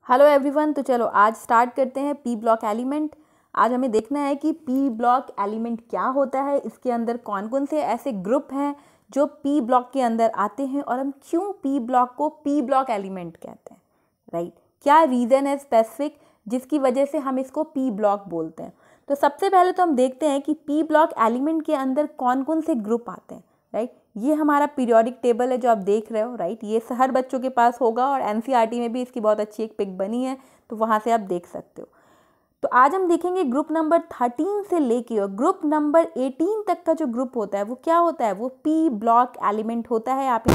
Hello everyone. तो चलो आज स्टार्ट करते हैं पी ब्लॉक एलिमेंट। आज हमें देखना है कि पी ब्लॉक एलिमेंट क्या होता है, इसके अंदर कौन कौन से ऐसे ग्रुप हैं जो पी ब्लॉक के अंदर आते हैं और हम क्यों पी ब्लॉक को पी ब्लॉक एलिमेंट कहते हैं। राइट, क्या रीज़न है स्पेसिफिक जिसकी वजह से हम इसको पी ब्लॉक बोलते हैं। तो सबसे पहले तो हम देखते हैं कि पी ब्लॉक एलिमेंट के अंदर कौन कौन से ग्रुप आते हैं। राइट, ये हमारा पीरियोडिक टेबल है जो आप देख रहे हो। राइट, ये हर बच्चों के पास होगा और एनसीईआरटी में भी इसकी बहुत अच्छी एक पिक बनी है, तो वहाँ से आप देख सकते हो। तो आज हम देखेंगे ग्रुप नंबर 13 से लेके और ग्रुप नंबर 18 तक का जो ग्रुप होता है वो क्या होता है, वो पी ब्लॉक एलिमेंट होता है। आप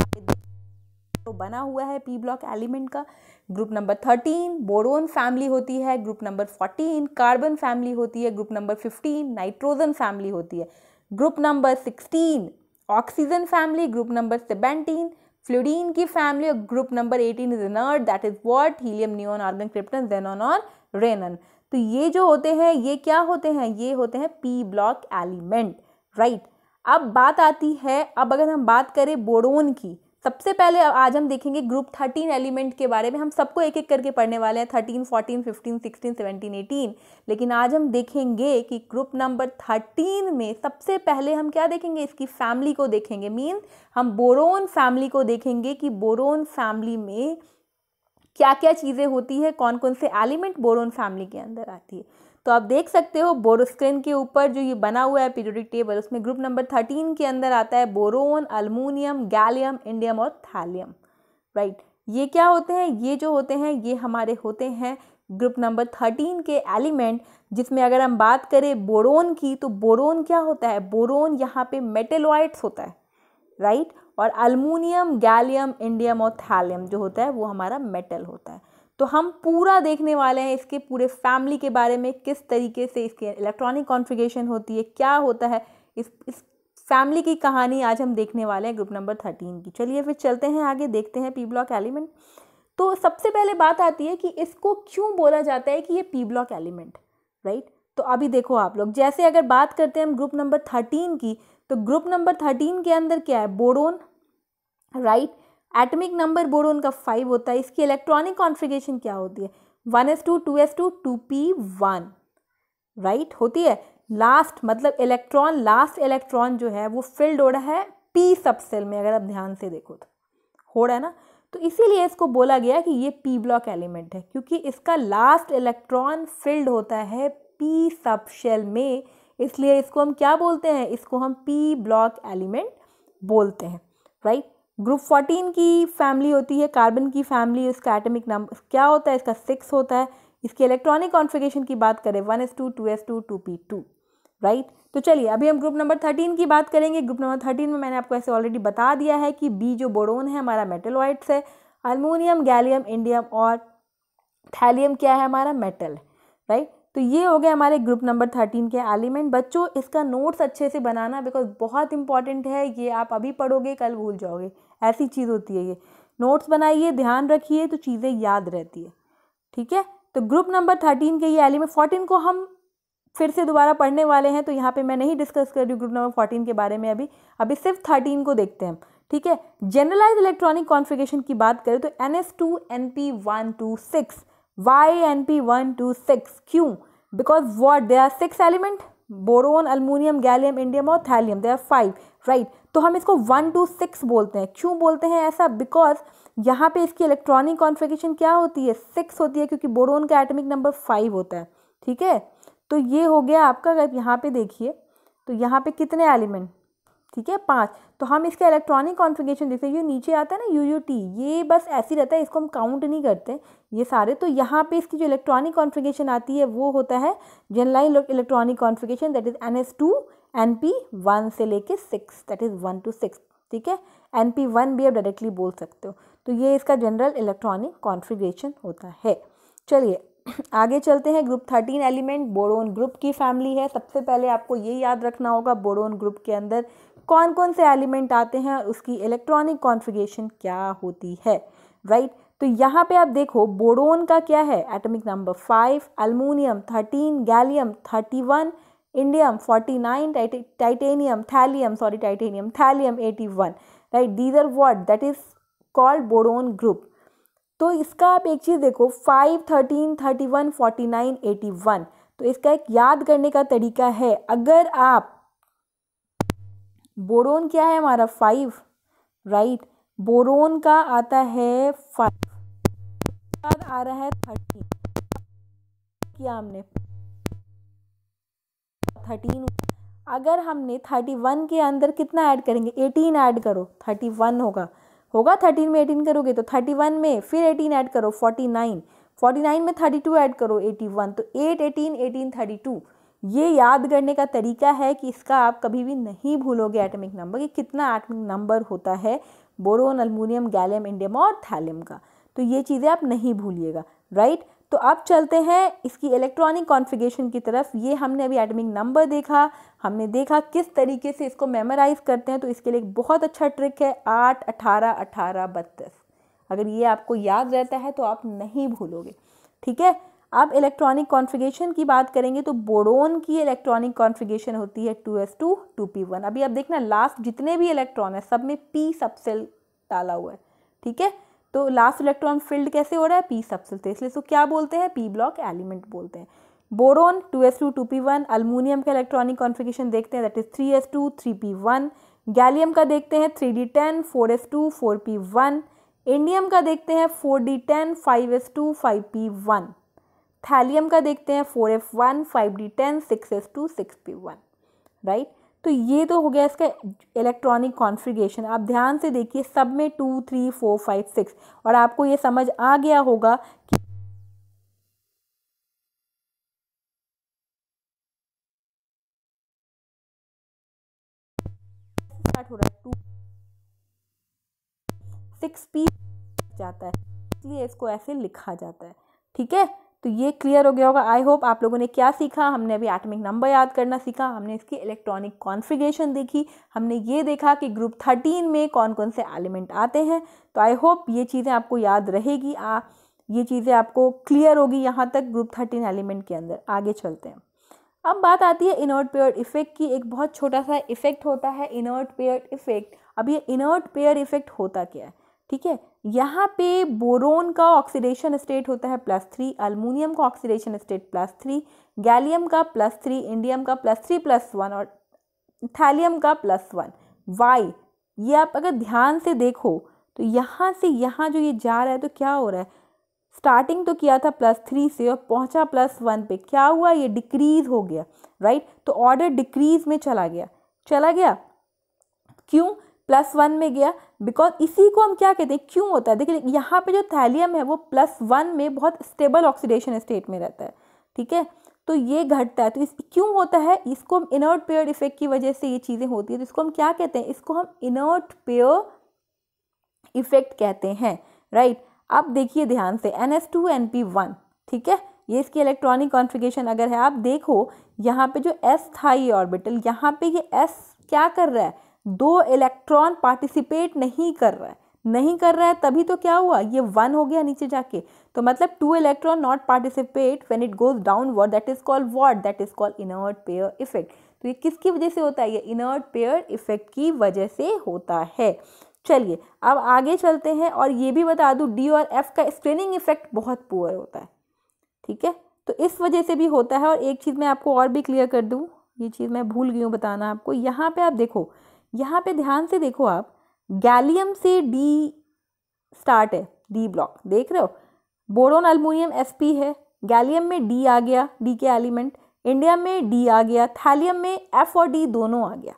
तो बना हुआ है पी ब्लॉक एलिमेंट का। ग्रुप नंबर 13 बोरोन फैमिली होती है, ग्रुप नंबर 14 कार्बन फैमिली होती है, ग्रुप नंबर 15 नाइट्रोजन फैमिली होती है, group number 16 oxygen family, group number 17 fluorine की फैमिली और group number 18 is inert, that is what helium, neon, argon, krypton, xenon और radon. तो ये जो होते हैं ये क्या होते हैं, ये होते हैं पी ब्लॉक एलिमेंट। राइट, अब बात आती है, अब अगर हम बात करें बोरोन की, सबसे पहले आज हम देखेंगे ग्रुप 13 एलिमेंट के बारे में। हम सबको एक एक करके पढ़ने वाले हैं, 13, 14, 15, 16, 17, 18। लेकिन आज हम देखेंगे कि ग्रुप नंबर 13 में सबसे पहले हम क्या देखेंगे, इसकी फैमिली को देखेंगे। मीन हम बोरोन फैमिली को देखेंगे कि बोरोन फैमिली में क्या क्या चीज़ें होती है, कौन कौन से एलिमेंट बोरोन फैमिली के अंदर आती है। तो आप देख सकते हो बोरोस्क्रीन के ऊपर जो ये बना हुआ है पीरियोडिक टेबल, उसमें ग्रुप नंबर 13 के अंदर आता है बोरोन, अल्मोनियम, गैलियम, इंडियम और थैलियम। राइट, ये क्या होते हैं, ये जो होते हैं ये हमारे होते हैं ग्रुप नंबर 13 के एलिमेंट। जिसमें अगर हम बात करें बोरोन की, तो बोरोन क्या होता है, बोरोन यहाँ पे मेटेलॉइड्स होता है। राइट, और अल्मोनियम, गैलियम, इंडियम और थैलियम जो होता है वो हमारा मेटल होता है। तो हम पूरा देखने वाले हैं इसके पूरे फैमिली के बारे में, किस तरीके से इसके इलेक्ट्रॉनिक कॉन्फ़िगरेशन होती है, क्या होता है, इस फैमिली की कहानी आज हम देखने वाले हैं ग्रुप नंबर 13 की। चलिए फिर चलते हैं आगे, देखते हैं पी ब्लॉक एलिमेंट। तो सबसे पहले बात आती है कि इसको क्यों बोला जाता है कि ये पी ब्लॉक एलिमेंट। राइट, तो अभी देखो आप लोग, जैसे अगर बात करते हैं हम ग्रुप नंबर 13 की, तो ग्रुप नंबर 13 के अंदर क्या है, boron. Right, atomic number boron का 5 होता है। इसकी इलेक्ट्रॉनिक कॉन्फ़िगरेशन क्या होती है, 1s2 2s2 2p1। राइट, होती है। लास्ट मतलब इलेक्ट्रॉन, लास्ट इलेक्ट्रॉन जो है वो फिल्ड हो रहा है पी सब सेल में, अगर आप ध्यान से देखो तो हो रहा है ना। तो इसीलिए इसको बोला गया कि ये पी ब्लॉक एलिमेंट है, क्योंकि इसका लास्ट इलेक्ट्रॉन फिल्ड होता है पी सब शेल में। इसलिए इसको हम क्या बोलते हैं, इसको हम पी ब्लॉक एलिमेंट बोलते हैं। राइट, ग्रुप 14 की फैमिली होती है कार्बन की फैमिली, इसका एटॉमिक नंबर क्या होता है, इसका 6 होता है। इसकी इलेक्ट्रॉनिक कॉन्फ़िगरेशन की बात करें 1s2 2s2 2p2। राइट, तो चलिए अभी हम ग्रुप नंबर 13 की बात करेंगे। ग्रुप नंबर 13 में मैंने आपको ऐसे ऑलरेडी बता दिया है कि बी जो बोरोन है हमारा मेटलॉइड्स है, अल्मोनियम, गैलियम, इंडियम और थैलियम क्या है, हमारा मेटल है। राइट, तो ये हो गए हमारे ग्रुप नंबर 13 के एलिमेंट। बच्चों इसका नोट्स अच्छे से बनाना, बिकॉज बहुत इंपॉर्टेंट है ये, आप अभी पढ़ोगे कल भूल जाओगे, ऐसी चीज़ होती है ये। नोट्स बनाइए, ध्यान रखिए, तो चीज़ें याद रहती है। ठीक है, तो ग्रुप नंबर 13 के ये एलिमेंट, 14 को हम फिर से दोबारा पढ़ने वाले हैं, तो यहाँ पे मैं नहीं डिस्कस कर रही हूँ ग्रुप नंबर 14 के बारे में अभी सिर्फ 13 को देखते हैं। ठीक है, जनरलाइज इलेक्ट्रॉनिक कॉन्फ़िगरेशन की बात करें तो NS2 NP126, वाई NP126, क्यों, because what, they are 6 element, boron, aluminium, gallium, indium और थैलियम, दे आर 5। राइट, तो हम इसको 1 to 6 बोलते हैं। क्यों बोलते हैं ऐसा, बिकॉज यहाँ पे इसकी इलेक्ट्रॉनिक कॉन्फ़िगरेशन क्या होती है, 6 होती है, क्योंकि बोरोन का एटॉमिक नंबर 5 होता है। ठीक है, तो ये हो गया आपका। अगर यहाँ पे देखिए तो यहाँ पे कितने एलिमेंट, ठीक है 5। तो हम इसका इलेक्ट्रॉनिक कॉन्फ़िगरेशन देखते हैं, ये नीचे आता है ना UUT, ये बस ऐसे ही रहता है, इसको हम काउंट नहीं करते ये सारे। तो यहाँ पे इसकी जो इलेक्ट्रॉनिक कॉन्फ़िगरेशन आती है वो होता है generalise electronic configuration, that is NS2 NP1 से लेके 6, दैट इज 1 to 6। ठीक है, NP1 भी आप डायरेक्टली बोल सकते हो। तो ये इसका जनरल इलेक्ट्रॉनिक कॉन्फ़िगरेशन होता है। चलिए आगे चलते हैं। ग्रुप 13 एलिमेंट बोरोन ग्रुप की फैमिली है। सबसे पहले आपको ये याद रखना होगा बोरोन ग्रुप के अंदर कौन कौन से एलिमेंट आते हैं और उसकी इलेक्ट्रॉनिक कॉन्फ़िगरेशन क्या होती है। राइट, तो यहाँ पे आप देखो बोरोन का क्या है, atomic number 5, aluminium 13, gallium 31, indium 49, titanium thallium 81। Right, these are what, that is called boron group. तो इसका आप एक चीज़ देखो 5, 13, 31, 49, 81। तो इसका एक याद करने का तरीका है, अगर आप बोरोन क्या है हमारा 5, राइट, बोरोन का आता है 5, बाद आ रहा है 30, किया हमने 13, अगर हमने 31 के अंदर कितना ऐड करेंगे 18 ऐड करो 31 होगा 13 में 18 करोगे तो 31 में फिर 18 ऐड करो 49 में 32 ऐड करो 81, तो 8, 18, 18, 32। ये याद करने का तरीका है कि इसका आप कभी भी नहीं भूलोगे एटॉमिक नंबर कि कितना एटॉमिक नंबर होता है बोरोन, अल्मुनियम, गैलियम, इंडियम और थैलियम का। तो ये चीज़ें आप नहीं भूलिएगा, राइट। तो अब चलते हैं इसकी इलेक्ट्रॉनिक कॉन्फ़िगरेशन की तरफ। ये हमने अभी एटॉमिक नंबर देखा, हमने देखा किस तरीके से इसको मेमोराइज़ करते हैं। तो इसके लिए एक बहुत अच्छा ट्रिक है 8, 18, 18, 32। अगर ये आपको याद रहता है तो आप नहीं भूलोगे, ठीक है। अब इलेक्ट्रॉनिक कॉन्फ़िगरेशन की बात करेंगे तो बोरोन की इलेक्ट्रॉनिक कॉन्फ़िगरेशन होती है 2s2 2p1। अभी आप देखना लास्ट जितने भी इलेक्ट्रॉन है सब में p सबसेल डाला हुआ है, ठीक है। तो लास्ट इलेक्ट्रॉन फिल्ड कैसे हो रहा है p सबसेल, तो इसलिए इसको क्या बोलते हैं p ब्लॉक एलिमेंट बोलते हैं। Boron 2s2 2p1। अल्मुनियम का इलेक्ट्रॉनिक कॉन्फ़िगरेशन देखते हैं, that is 3s2 3p1। Gallium का देखते हैं 3d10 4s2 4p1। इंडियम का देखते हैं 4d10 5s2 5p1। थैलियम का देखते हैं 4f1 5d10 6s2 6p1, right. तो ये तो हो गया इसका इलेक्ट्रॉनिक कॉन्फ़िगरेशन। आप ध्यान से देखिए सब में 2 3 4 5 6, और आपको ये समझ आ गया होगा कि स्टार्ट हो रहा है 2 6p जाता है, इसलिए इसको ऐसे लिखा जाता है, ठीक है। तो ये क्लियर हो गया होगा। आई होप आप लोगों ने क्या सीखा, हमने अभी एटॉमिक नंबर याद करना सीखा, हमने इसकी इलेक्ट्रॉनिक कॉन्फ़िगरेशन देखी, हमने ये देखा कि ग्रुप 13 में कौन कौन से एलिमेंट आते हैं। तो आई होप ये चीज़ें आपको याद रहेगी, ये चीज़ें आपको क्लियर होगी यहाँ तक ग्रुप 13 एलिमेंट के अंदर। आगे चलते हैं। अब बात आती है इनर्ट पेयर इफेक्ट की। एक बहुत छोटा सा इफेक्ट होता है इनर्ट पेयर इफेक्ट। अब ये इनर्ट पेयर इफेक्ट होता क्या है, ठीक है। यहाँ पे बोरोन का ऑक्सीडेशन स्टेट होता है +3, अल्मुनियम का ऑक्सीडेशन स्टेट +3, गैलियम का +3, इंडियम का +3 +1 और थैलियम का +1। वाई, ये आप अगर ध्यान से देखो तो यहाँ से यहाँ जो ये जा रहा है तो क्या हो रहा है, स्टार्टिंग तो किया था +3 से और पहुँचा +1 पे, क्या हुआ ये डिक्रीज हो गया, राइट। तो ऑर्डर डिक्रीज में चला गया। क्यों +1 में गया, बिकॉज इसी को हम क्या कहते हैं, क्यों होता है। देखिए यहाँ पे जो थैलियम है वो +1 में बहुत स्टेबल ऑक्सीडेशन स्टेट में रहता है, ठीक है। तो ये घटता है, तो इस क्यों होता है, इसको हम इनर्ट पेयर इफेक्ट की वजह से ये चीज़ें होती है। तो इसको हम क्या कहते हैं, इसको हम इनर्ट पेयर इफेक्ट कहते हैं, राइट। अब देखिए ध्यान से NS2 NP1, ठीक है, ये इसकी इलेक्ट्रॉनिक कॉन्फ़िगरेशन अगर है, आप देखो यहाँ पे जो S था ये ऑर्बिटल, यहाँ पे ये S क्या कर रहा है, 2 इलेक्ट्रॉन पार्टिसिपेट नहीं कर रहा है, तभी तो क्या हुआ ये 1 हो गया नीचे जाके। तो मतलब 2 electron not participate when it goes downward, that is called what, that is called inert pair effect. तो ये किसकी वजह से होता है, ये इनर्ट पेयर इफेक्ट की वजह से होता है। चलिए अब आगे चलते हैं, और ये भी बता दूं D और F का स्क्रीनिंग इफेक्ट बहुत पुअर होता है, ठीक है। तो इस वजह से भी होता है। और एक चीज़ मैं आपको और भी क्लियर कर दूं, ये चीज़ मैं भूल गई हूँ बताना आपको। यहाँ पे आप देखो, यहाँ पे ध्यान से देखो आप, गैलियम से D स्टार्ट है, D ब्लॉक देख रहे हो, बोरोन अल्मुनियम sp है, गैलियम में D आ गया, D के एलिमेंट, इंडियम में D आ गया, थैलियम में F और D दोनों आ गया।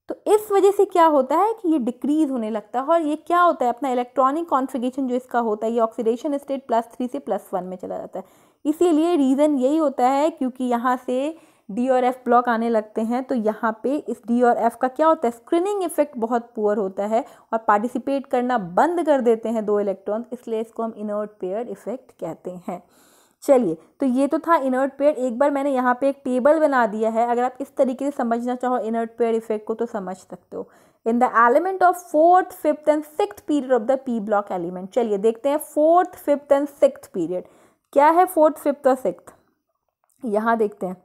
तो इस वजह से क्या होता है कि ये डिक्रीज होने लगता है, और ये क्या होता है, अपना इलेक्ट्रॉनिक कॉन्फ़िगरेशन जो इसका होता है, ये ऑक्सीडेशन स्टेट +3 से +1 में चला जाता है। इसीलिए रीज़न यही होता है क्योंकि यहाँ से D और F ब्लॉक आने लगते हैं, तो यहाँ पे इस D और F का क्या होता है, स्क्रीनिंग इफेक्ट बहुत पुअर होता है और पार्टिसिपेट करना बंद कर देते हैं 2 इलेक्ट्रॉन, इसलिए इसको हम इनर्ट पेयर इफेक्ट कहते हैं। चलिए, तो ये तो था इनर्ट पेयर। एक बार मैंने यहाँ पे एक टेबल बना दिया है, अगर आप इस तरीके से समझना चाहो इनर्ट पेयर इफेक्ट को तो समझ सकते हो। In the element of 4th 5th and 6th period of the P block element. चलिए देखते हैं 4th 5th and 6th period क्या है। 4th 5th और 6th यहाँ देखते हैं,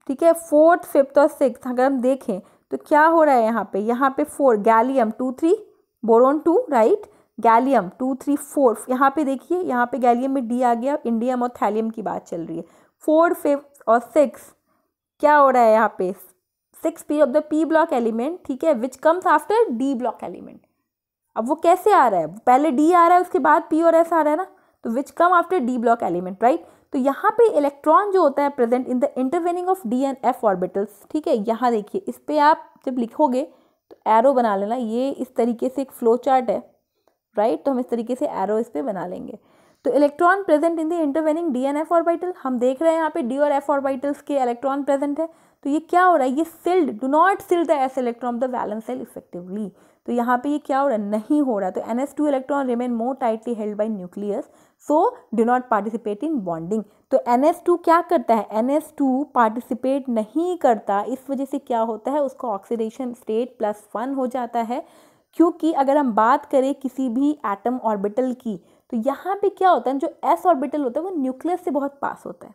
ठीक है। 4th 5th और 6th अगर हम देखें तो क्या हो रहा है, यहाँ पे 4 गैलियम 2 3, बोरोन 2, राइट, गैलियम 2 3 4, यहाँ पे देखिए, यहाँ पे गैलियम में डी आ गया, इंडियम और थैलियम की बात चल रही है। 4 5 और 6 क्या हो रहा है यहाँ पे, 6p of the p block element, ठीक है, which comes after d block element. अब वो कैसे आ रहा है, पहले d आ रहा है उसके बाद p और s आ रहा है ना, तो which come after d block element, right. तो यहाँ पे इलेक्ट्रॉन जो होता है present in the intervening of d and f orbitals, ठीक है। यहाँ देखिए, इस पे आप जब लिखोगे तो एरो बना लेना, ये इस तरीके से एक फ्लो चार्ट है, राइट। तो हम इस तरीके से एरो इस पे बना लेंगे। तो electron present in the intervening d and f orbital, हम देख रहे हैं यहाँ पे डी और एफ ऑर्बिटल्स के इलेक्ट्रॉन प्रेजेंट है। तो ये क्या हो रहा है, ये shield, do not shield the s electron the valence shell effectively. तो यहाँ पे ये क्या हो रहा है, नहीं हो रहा। तो NS2 electron remain more tightly held by nucleus, so do not participate in bonding. तो NS2 क्या करता है, NS2 पार्टिसिपेट नहीं करता, इस वजह से क्या होता है, उसका ऑक्सीडेशन स्टेट +1 हो जाता है। क्योंकि अगर हम बात करें किसी भी एटम ऑर्बिटल की, तो यहाँ पे क्या होता है, जो s ऑर्बिटल होता है वो न्यूक्लियस से बहुत पास होता है,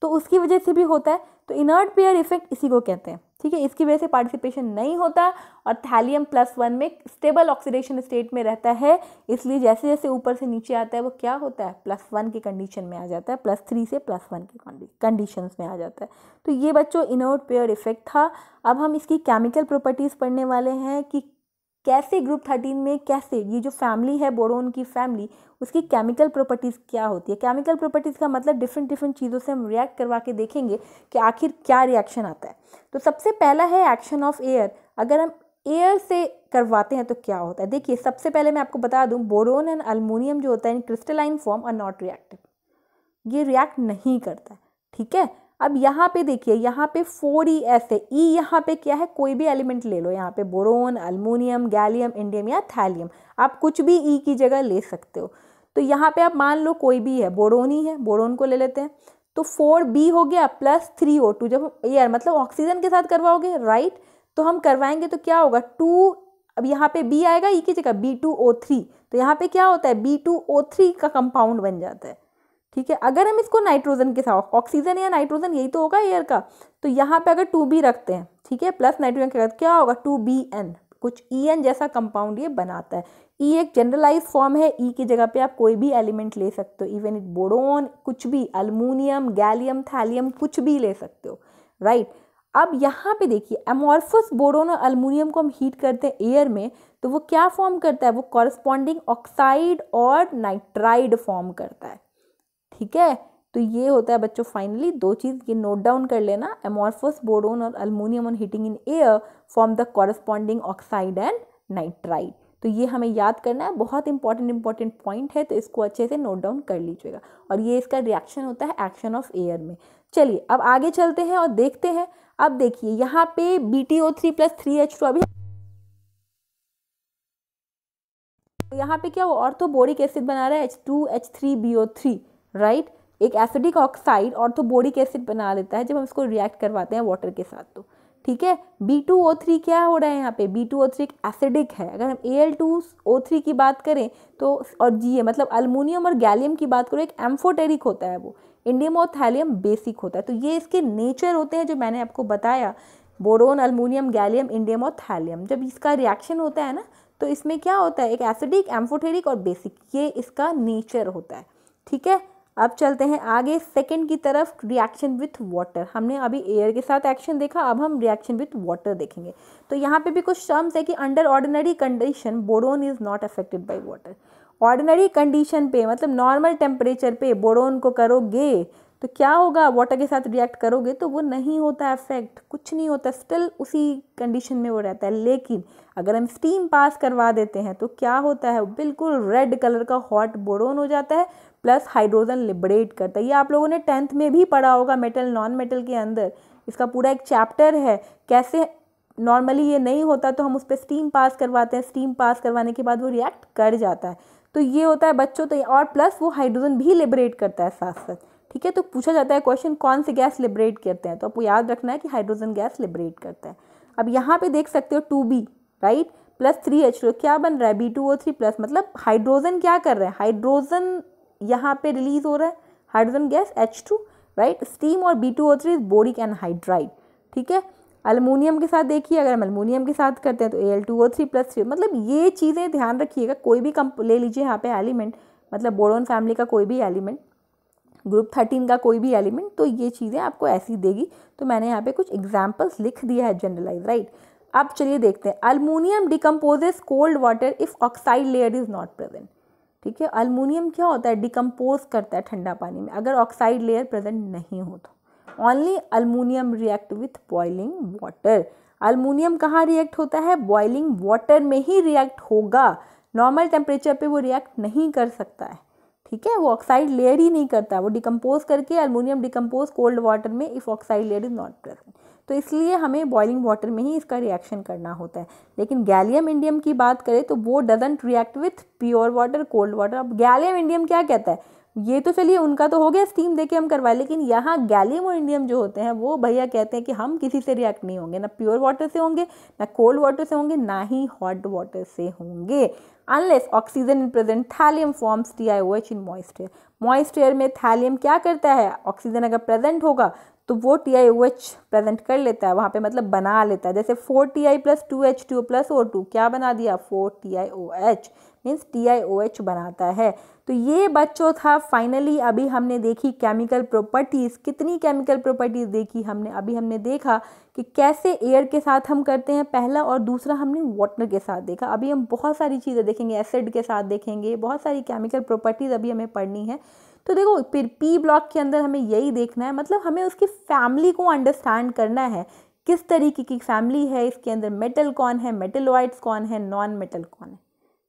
तो उसकी वजह से भी होता है। तो इनर्ट पेयर इफेक्ट इसी को कहते हैं, ठीक है। इसकी वजह से पार्टिसिपेशन नहीं होता और थैलियम +1 में स्टेबल ऑक्सीडेशन स्टेट में रहता है। इसलिए जैसे जैसे ऊपर से नीचे आता है वो क्या होता है, +1 की कंडीशन में आ जाता है, +3 से +1 की कंडीशन में आ जाता है। तो ये बच्चों इनर्ट पेयर इफेक्ट था। अब हम इसकी केमिकल प्रॉपर्टीज़ पढ़ने वाले हैं कि कैसे ग्रुप 13 में कैसे ये जो फैमिली है बोरोन की फैमिली, उसकी केमिकल प्रॉपर्टीज़ क्या होती है। केमिकल प्रॉपर्टीज़ का मतलब डिफरेंट डिफरेंट चीज़ों से हम रिएक्ट करवा के देखेंगे कि आखिर क्या रिएक्शन आता है। तो सबसे पहला है एक्शन ऑफ एयर। अगर हम एयर से करवाते हैं तो क्या होता है, देखिए सबसे पहले मैं आपको बता दूं, बोरोन एंड अल्मोनियम जो होता है in crystalline form are not reactive, ये रिएक्ट नहीं करता है, ठीक है। अब यहाँ पे देखिए, यहाँ पे 4Es है, E यहाँ पे क्या है, कोई भी एलिमेंट ले लो, यहाँ पे बोरोन, अल्मोनियम, गैलियम, इंडियम या थैलियम, आप कुछ भी E की जगह ले सकते हो। तो यहाँ पे आप मान लो कोई भी है, बोरोन ही है, बोरोन को ले लेते हैं। तो 4B हो गया +3O2, जब एयर मतलब ऑक्सीजन के साथ करवाओगे, राइट, तो हम करवाएंगे तो क्या होगा 2, अब यहाँ पे B आएगा E की जगह, B2O3, तो यहाँ पे क्या होता है, B2O3 का कंपाउंड बन जाता है, ठीक है। अगर हम इसको नाइट्रोजन के साथ, ऑक्सीजन या नाइट्रोजन यही तो होगा एयर का, तो यहाँ पे अगर 2B रखते हैं, ठीक है, प्लस नाइट्रोजन के साथ क्या होगा 2BN, कुछ EN जैसा कंपाउंड ये बनाता है। E एक जनरलाइज फॉर्म है, E की जगह पे आप कोई भी एलिमेंट ले सकते हो, इवन इट बोरोन, कुछ भी, अल्मोनियम, गैलियम, थैलियम, कुछ भी ले सकते हो, राइट। अब यहाँ पे देखिए, अमॉर्फस बोरोन और अल्मोनियम को हम हीट करते हैं एयर में, तो वो क्या फॉर्म करता है, वो कॉरस्पॉन्डिंग ऑक्साइड और नाइट्राइड फॉर्म करता है, ठीक है। तो ये होता है बच्चों फाइनली, दो चीज़ ये नोट डाउन कर लेना, अमॉर्फस बोरोन और aluminium on heating in air form the corresponding oxide and nitride. तो ये हमें याद करना है, बहुत इंपॉर्टेंट पॉइंट है, तो इसको अच्छे से नोट डाउन कर लीजिएगा। और ये इसका रिएक्शन होता है एक्शन ऑफ एयर में। चलिए अब आगे चलते हैं और देखते हैं। अब देखिए यहाँ पे BTO3 + 3H2, अभी तो यहाँ पे क्या वो ऑर्थोबोरिक एसिड बना रहा है, H2H3BO3, राइट। एक एसिडिक ऑक्साइड ऑर्थोबोरिक एसिड बना लेता है जब हम इसको रिएक्ट करवाते हैं वाटर के साथ, तो ठीक है। B2O3 क्या हो रहा है यहाँ पे, B2O3 एक एसिडिक है। अगर हम Al2O3 की बात करें तो, और Ga मतलब अल्मोनियम और गैलियम की बात करें, एक एम्फोटेरिक होता है, वो इंडियम और थैलियम बेसिक होता है। तो ये इसके नेचर होते हैं जो मैंने आपको बताया, बोरोन, अल्मोनियम, गैलियम, इंडियम और थैलियम। जब इसका रिएक्शन होता है ना, तो इसमें क्या होता है, एक एसिडिक, एम्फोटेरिक और बेसिक, ये इसका नेचर होता है, ठीक है। अब चलते हैं आगे सेकंड की तरफ, रिएक्शन विथ वाटर। हमने अभी एयर के साथ एक्शन देखा, अब हम रिएक्शन विथ वाटर देखेंगे। तो यहाँ पे भी कुछ टर्म्स है कि under ordinary condition boron is not affected by water. Ordinary condition पे मतलब नॉर्मल टेम्परेचर पे बोरोन को करोगे तो क्या होगा, वाटर के साथ रिएक्ट करोगे तो वो नहीं होता इफेक्ट, कुछ नहीं होता, स्टिल उसी कंडीशन में वो रहता है। लेकिन अगर हम स्टीम पास करवा देते हैं तो क्या होता है, बिल्कुल रेड कलर का हॉट बोरोन हो जाता है, प्लस हाइड्रोजन लिबरेट करता है। ये आप लोगों ने 10th में भी पढ़ा होगा, मेटल नॉन मेटल के अंदर इसका पूरा एक चैप्टर है, कैसे नॉर्मली ये नहीं होता तो हम उस पर स्टीम पास करवाते हैं, स्टीम पास करवाने के बाद वो रिएक्ट कर जाता है। तो ये होता है बच्चों, तो और प्लस वो हाइड्रोजन भी लिबरेट करता है साथ साथ, ठीक है। तो पूछा जाता है क्वेश्चन, कौन से गैस लिबरेट करते हैं, तो आपको याद रखना है कि हाइड्रोजन गैस लिबरेट करता है। अब यहाँ पे देख सकते हो 2B, राइट, प्लस 3H2 क्या बन रहा है, B2O3 प्लस, मतलब हाइड्रोजन क्या कर रहे हैं, हाइड्रोजन यहाँ पे रिलीज हो रहा है, hydrogen gas H2, right. Steam और B2O3 इज बोरिक एनहाइड्राइड, ठीक है। अल्मोनियम के साथ देखिए, अगर हम अल्मोनियम के साथ करते हैं तो Al2O3+3, मतलब ये चीज़ें ध्यान रखिएगा। कोई भी ले लीजिए यहाँ पे एलिमेंट, मतलब बोरोन फैमिली का कोई भी एलिमेंट, ग्रुप 13 का कोई भी एलिमेंट, तो ये चीज़ें आपको ऐसी देगी। तो मैंने यहाँ पे कुछ एग्जाम्पल्स लिख दिया है जनरलाइज, राइट। अब चलिए देखते हैं, aluminium decomposes cold water if oxide layer is not present. ठीक है, अल्मोनियम क्या होता है, डिकम्पोज करता है ठंडा पानी में अगर ऑक्साइड लेयर प्रेजेंट नहीं हो तो। Only aluminium react with boiling water. Aluminium कहाँ रिएक्ट होता है, बॉइलिंग वाटर में ही रिएक्ट होगा, नॉर्मल टेम्परेचर पे वो रिएक्ट नहीं कर सकता है। ठीक है, वो ऑक्साइड लेयर ही नहीं करता, वो डिकम्पोज करके अल्मोनियम डिकम्पोज कोल्ड वाटर में if oxide layer is not present. तो इसलिए हमें बॉइलिंग वाटर में ही इसका रिएक्शन करना होता है। लेकिन गैलियम इंडियम की बात करें तो वो doesn't react with pure water, cold water. अब गैलियम इंडियम क्या कहता है, ये तो चलिए उनका तो हो गया स्टीम देके हम करवाए, लेकिन यहाँ गैलियम और इंडियम जो होते हैं वो भैया कहते हैं कि हम किसी से रिएक्ट नहीं होंगे, ना प्योर वाटर से होंगे, ना कोल्ड वाटर से होंगे, ना ही हॉट वाटर से होंगे, unless oxygen in present thallium forms TiOH in moist air. Moist air में थैलियम क्या करता है, ऑक्सीजन अगर प्रेजेंट होगा तो वो TiOH प्रेजेंट कर लेता है वहाँ पे, मतलब बना लेता है। जैसे 4Ti + 2H2 + O2 क्या बना दिया, 4TiOH, मीन्स TiOH बनाता है। तो ये बच्चों था फाइनली। अभी हमने देखी केमिकल प्रॉपर्टीज़, कितनी केमिकल प्रॉपर्टीज़ देखी हमने। अभी हमने देखा कि कैसे एयर के साथ हम करते हैं पहला, और दूसरा हमने वाटर के साथ देखा। अभी हम बहुत सारी चीज़ें देखेंगे, एसिड के साथ देखेंगे, बहुत सारी केमिकल प्रॉपर्टीज़ अभी हमें पढ़नी है। तो देखो फिर पी ब्लॉक के अंदर हमें यही देखना है, मतलब हमें उसकी फैमिली को अंडरस्टैंड करना है, किस तरीके की फैमिली है, इसके अंदर मेटल कौन है, मेटलॉइड्स कौन है, नॉन मेटल कौन है।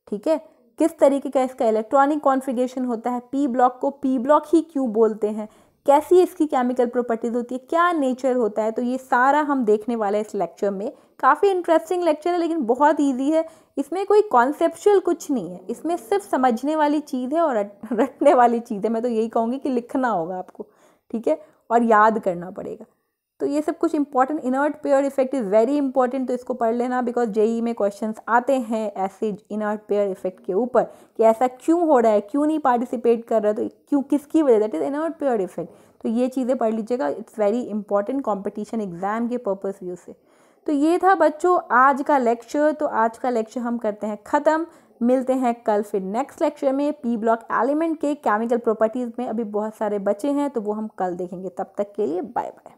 ठीक है, किस तरीके का इसका इलेक्ट्रॉनिक कॉन्फ़िगरेशन होता है, पी ब्लॉक को पी ब्लॉक ही क्यों बोलते हैं, कैसी इसकी केमिकल प्रॉपर्टीज होती है, क्या नेचर होता है। तो ये सारा हम देखने वाले हैं इस लेक्चर में। काफ़ी इंटरेस्टिंग लेक्चर है, लेकिन बहुत इजी है। इसमें कोई कॉन्सेप्चुअल कुछ नहीं है, इसमें सिर्फ समझने वाली चीज़ है और रटने वाली चीज़ है। मैं तो यही कहूँगी कि लिखना होगा आपको, ठीक है, और याद करना पड़ेगा। तो ये सब कुछ important, inert pair effect is very important, तो इसको पढ़ लेना, बिकॉज जेई में क्वेश्चंस आते हैं ऐसे इनर्ट पेयर इफेक्ट के ऊपर कि ऐसा क्यों हो रहा है, क्यों नहीं पार्टिसिपेट कर रहा है, तो क्यों, किसकी वजह, that is inert pair effect. तो ये चीज़ें पढ़ लीजिएगा, it's very important competition exam के पर्पस व्यू से। तो ये था बच्चों आज का लेक्चर। तो आज का लेक्चर हम करते हैं ख़त्म, मिलते हैं कल फिर नेक्स्ट लेक्चर में। पी ब्लॉक एलिमेंट के केमिकल प्रॉपर्टीज़ में अभी बहुत सारे बचे हैं, तो वो हम कल देखेंगे। तब तक के लिए बाय बाय।